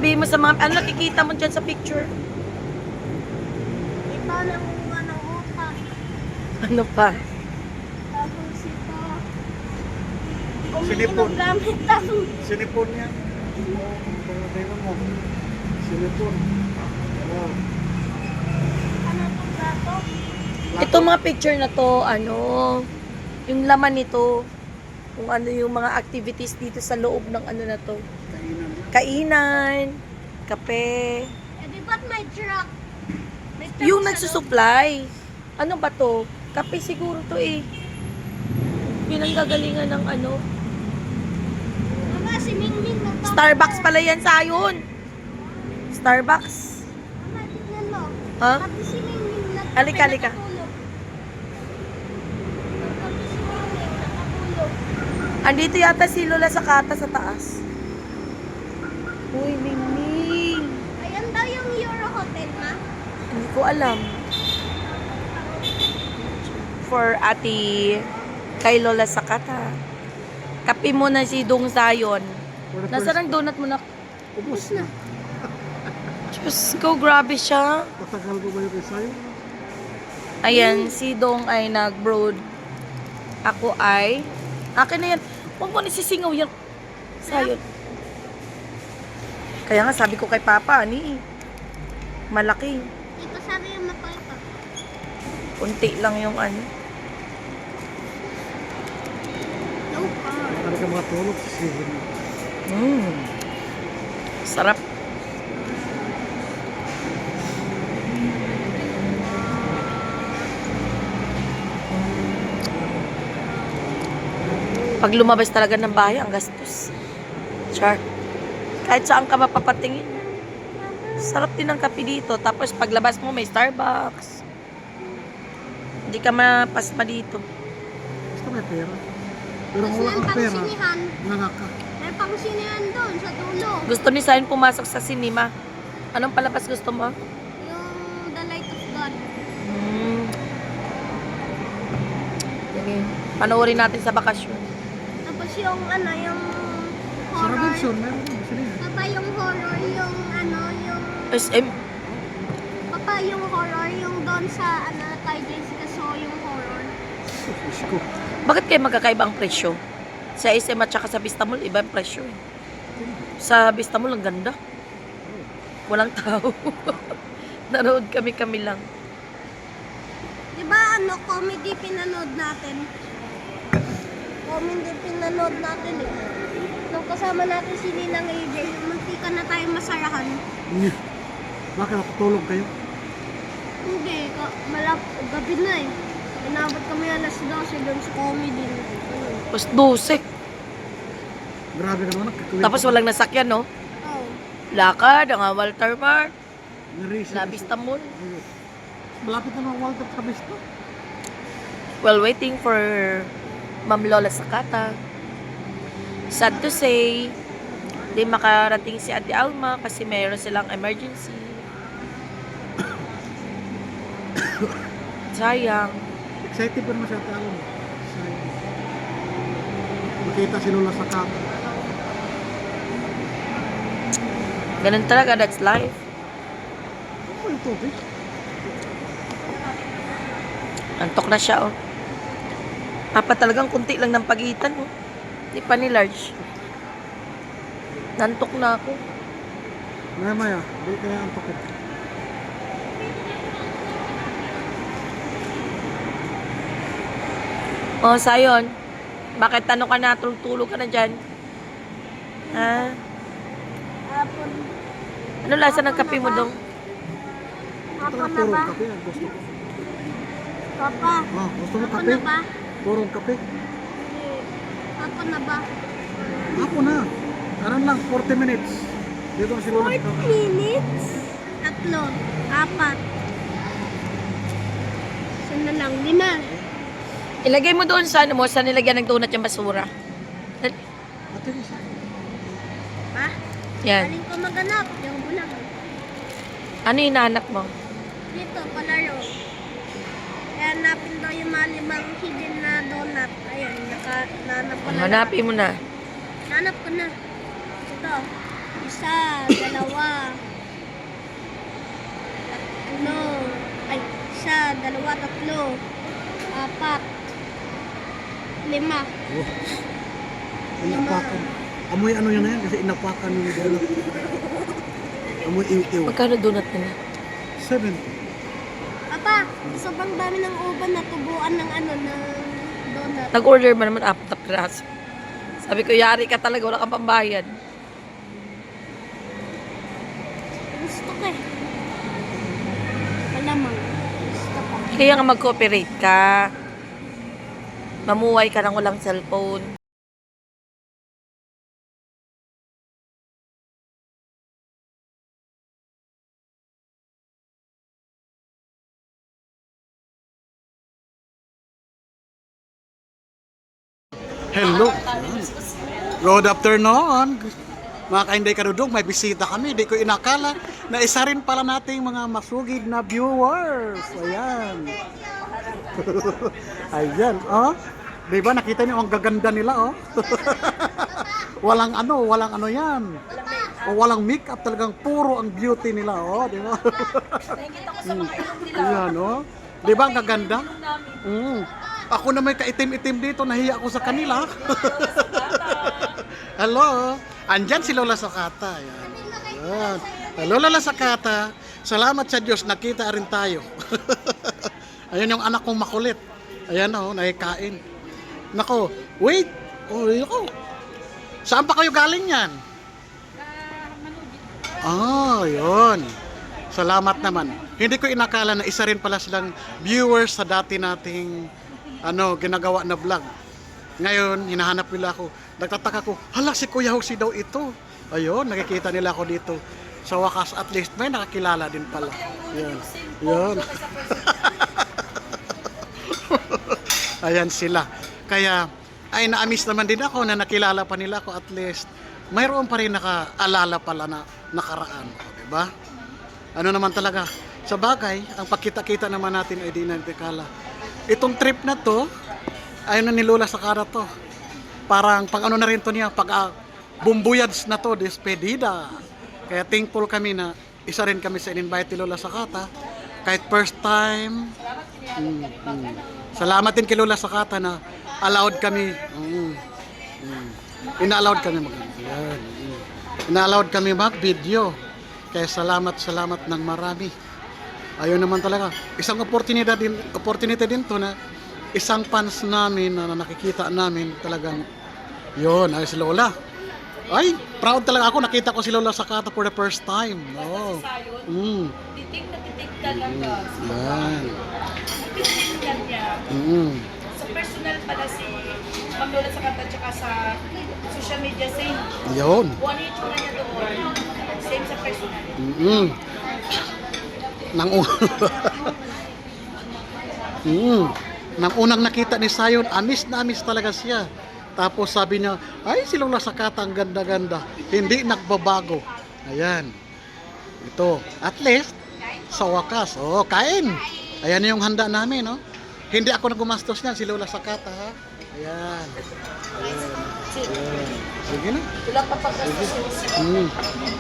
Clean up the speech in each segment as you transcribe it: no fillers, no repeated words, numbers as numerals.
sabihin mo sa mga, ano nakikita mo dyan sa picture? Ito nangunga ng utak. Ano pa? Tapos ito. Sinipon. Umiinom gamit ang Sinipon yan. Tingnan mo. Sinipon. Oh. ano itong gato. Ito mga picture na to, ano, yung laman nito, kung ano yung mga activities dito sa loob ng ano na to. Kainan. Kainan, kape, Eh di ba't may truck? May truck yung sa nagsusupply. Ano ba to? Kape siguro to eh. Pinanggagalingan ng ano. loob? Mama, si Mingming nagpapalaro. Starbucks pala yan sa ayon. Starbucks. Mama, tignan mo. Ha? Pati si Mingming nagkape, Halika, halika. nakatulog. Pati si Mingming nakatulog. Andito yata si Lola sa kata sa taas. Uy, Mingming. Ayan daw yung Euro Hotel, ma. Hindi ko alam. For ati kay Lola Sakata. Kape mo na si Dong Zion. Nasaan ang donut mo na? Ubus na. Diyos ko, grabe siya. Patagal ko ba yung sa'yo? Ayan, si Dong ay nag-broad. Ako ay... Akin na yan. Huwag mo nisisingaw yan. Sayon. Kaya nga sabi ko kay Papa, ani. Malaki. Dito sabi yung mapalito. Kunti lang yung ano. No car. Para ka makatulog sa season. Sarap. Pag lumabas talaga ng bahay, ang gastos. Char. Kahit saan ka mapapatingin. Sarap din ang kape dito. Tapos paglabas mo, may Starbucks. Hindi ka mapasma dito. Basta may pera. Pero Tapos kung wala may kang pera, pangsinihan. nangaka. May pangsinihan doon sa dulo. Gusto ni Sain pumasok sa cinema. Anong palabas gusto mo? Yung The Light of God. Sige. Panoorin natin sa bakasyon. Tapos yung ano, yung Sa horror. Robinson, meron din. Sino yan? Papa, yung horror, yung ano, yung... SM. Papa, yung horror, yung doon sa ano, kay Jessica So, yung horror. Diyos ko. Bakit kayo magkakaiba ang presyo? Sa SM at saka sa Vista Mall, iba ang presyo eh. Sa Vista Mall, ang ganda. Walang tao. Nanood kami lang. Di ba ano, comedy pinanood natin? Comedy pinanood natin eh. Nung kasama natin si Ninang AJ, muntika na tayo masarahan. Niya. Bakit natutulog kayo? Hindi, gabi na eh. Inabot kami alas 12 doon sa comedy. Ano? Tapos 12. Grabe naman. Tapos walang nasakyan, no? Oh. Lakad, ang Walter Mart, Nirisi. na Vista Mall. Malapit na ng Walter Travisto. While waiting for Ma'am Lola Sakata. Sad to say, di makarating si Ate Alma kasi mayroon silang emergency. Sayang. Excited pa naman siya at alam. Makita si Lola sa kama. Ganun talaga, that's life. Ano yung tubig? Antok na siya, oh. Papa talagang kunti lang ng pagitan, oh. Di pa ni large. Nantok na ako. Maya, di kaya ang pakit. Oh, Sayon. Bakit tanong ka na, tulog ka na dyan? Ha? Hapon. Ano lasa ng kape mo dong? Ito Hapon na na purong ba? kape. Ang gusto ko. Papa, Gusto mo hapon kape? na ba? Purong kape. Hapon na ba? Ako na. Ano lang, 40 minutes. Dito na si Lola. 40 minutes? Tatlo, apat. Isa na lang, 5. Ilagay mo doon sa ano mo, sa nilagyan ng donut yung basura. Dali. Ate, isa. Pa? Yan. Galing ko maganap, yung bulag. Ano yung hinahanap mo? Dito, palaro. Kaya hanapin daw yung mga 5 hidden na donut. Ayun, nanap ko na. Hanapin mo na. Nanap ko na. Ito. Isa, dalawa. Ano? Ay, isa, dalawa, tatlo. Apat. Lima. Oh. Inapakan. Amoy ano yun na yan kasi inapakan ng donut. Amoy iw-iw. Magkano donut nila? 7. Papa, sobrang dami ng uban na tubuan ng ano, ng donut. Nag-order ba naman 4 na piraso? Sabi ko, yari ka talaga, wala kang pambayad. Gusto ko eh. Malamang. Gusto ko. Kaya nga mag-cooperate ka. Mamuhay ka ng walang cellphone. Hello. Good afternoon. Mga kainday karudong, may bisita kami. Di ko inakala na isa rin pala nating mga masugid na viewers. Ayan. Ayan, oh. Di ba nakita niyo ang gaganda nila, oh. walang ano yan. O walang makeup, talagang puro ang beauty nila, oh, di ba? Nakikita ko sa mga ilong nila. Ayan, oh. Di ba ang gaganda? Ako na may kaitim-itim dito, nahiya ako sa kanila. Hello. Andyan si Lola Sakata. Ayan. Ayan. Hello, Lola Sakata. Salamat sa Diyos, nakita rin tayo. Ayan yung anak kong makulit. Ayan o, nakikain. Nako, wait. Oh, nako. Saan pa kayo galing yan? Yun. Salamat naman. Hindi ko inakala na isa rin pala silang viewers sa dati nating ginagawa na vlog. Ngayon, hinahanap nila ako. Nagtataka ko, hala si Kuya Jose daw ito. Ayun, nakikita nila ako dito. Sa wakas, at least may nakakilala din pala. Yan. Yan. Ayan sila. Kaya, ay na-amiss naman din ako na nakilala pa nila ako at least. Mayroon pa rin nakaalala pala na nakaraan. Diba? Ano naman talaga? Sa bagay, ang pagkita-kita naman natin ay di nagtikala. Itong trip na to, ayun na ni Lola Sakata to. Parang pag ano na rin to niya, pag bumbuyads na to, despedida. Kaya thankful kami na isa rin kami sa in-invite ni Lola Sakata. Kahit first time. Salamat din kay Lola Sakata na allowed kami. Ina-allowed kami Ina-allowed kami mag-video. Kaya salamat ng marami. Ayun naman talaga. Isang opportunity din to na isang fans namin na nakikita namin talagang yun, ay si Lola. Ay, proud talaga ako. Nakita ko si Lola Sakata for the first time. Oh. Titig na titig talaga. Yan. Titig niya. Sa personal pala si Ma'am Lola Sakata tsaka sa social media same. Yun. Buwan yung tsura niya doon. Same sa personal. Nang unang nakita ni Sayon, amis na amis talaga siya. Tapos sabi niya, ay si Lola Sakata ang ganda-ganda. Hindi nagbabago. Ayan. Ito. At least, sa wakas. Oh, kain. Ayan yung handa namin, no? Hindi ako nagumastos niyan, si Lola Sakata, ha? Ayan. Ayan. Ayan. Sige na. Wala pa pagkasusin.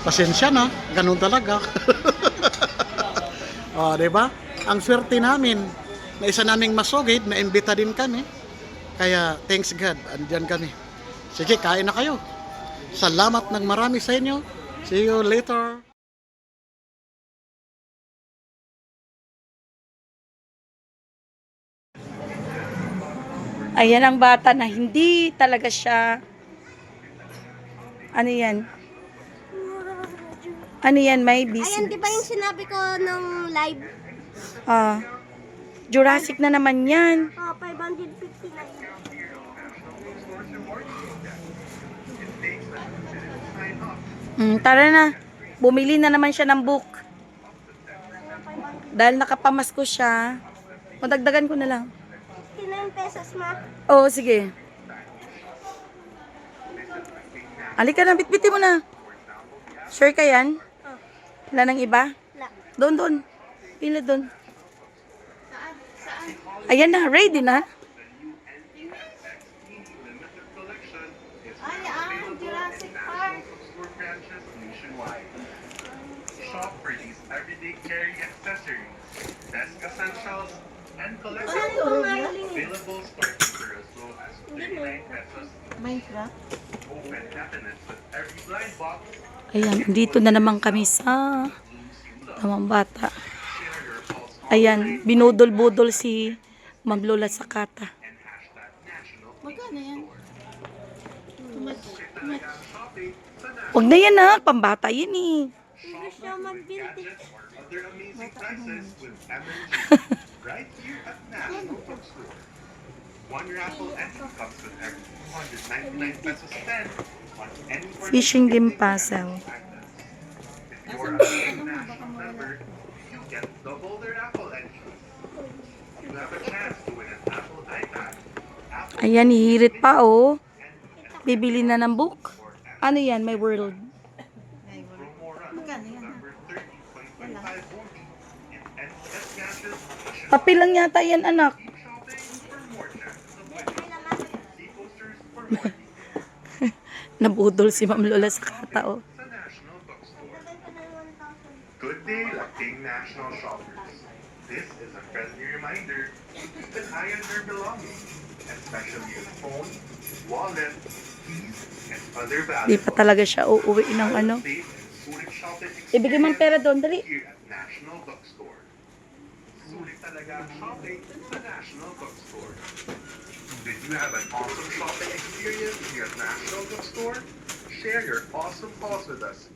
Pasensya na. Ganun talaga. Diba? Ang swerte namin na isa naming masugid, na imbita din kami. Kaya, thanks God, andyan kami. Sige, kain na kayo. Salamat ng marami sa inyo. See you later. Ayan ang bata na hindi talaga siya. Ano yan? Ano yan? May business. Ayan, di ba yung sinabi ko nung live? Jurassic na naman yan. 559. Tara na. Bumili na naman siya ng book. Dahil nakapamasko siya. Madagdagan ko na lang. 59 pesos, ma. Oo, sige. Halika na, bitbitin mo na. Sure ka yan? Wala nang iba? Wala. Doon. Pila doon. Ayan na, ready na. Jurassic Park. nationwide. Shop for these everyday carry accessories, desk essentials, and collectibles. Available starting for as low as 39 pesos. Minecraft? Open cabinets with every blind box. Ayan, dito na naman kami sa tamang bata. Share your pulse Ayan, binudol-budol si Ma'am Lola sa kata. and hashtag national Magkano yan? Talagang shopping sa national Huwag na yan ha, pambata yan eh. Hindi siya magbinti. gadgets or other amazing prices with MNG right here at National Bookstore. One raffle entry comes with every 299 pesos spent on any Fishing game participating puzzle. magnets. If you're a paying national member, you get double the raffle entry. You have a chance to win an Apple iPad, Apple Ayan, hihirit pa oh. and Bibili na ng book. Ano yan, my world. promo run Magkano yan? November 30, 2025 only in NCS Gadgets nationwide. Papel lang yata yan, anak. Keep shopping for more chances of winning. See posters for more details. Nabudol si Ma'am Lola sa kata oh. Sa National Bookstore. Good day, Lacting National shoppers. This is a friendly reminder to keep an eye on your belongings, especially your phone, wallet, keys, and other Di pa valuables. talaga siya uuwi ng ano. Safe and sulit shopping Ibigay mo ang pera doon, dali. here at National Bookstore. Sulit talaga ang shopping sa National Bookstore. Did you have an awesome shopping experience here at National Bookstore? Share your awesome hauls with us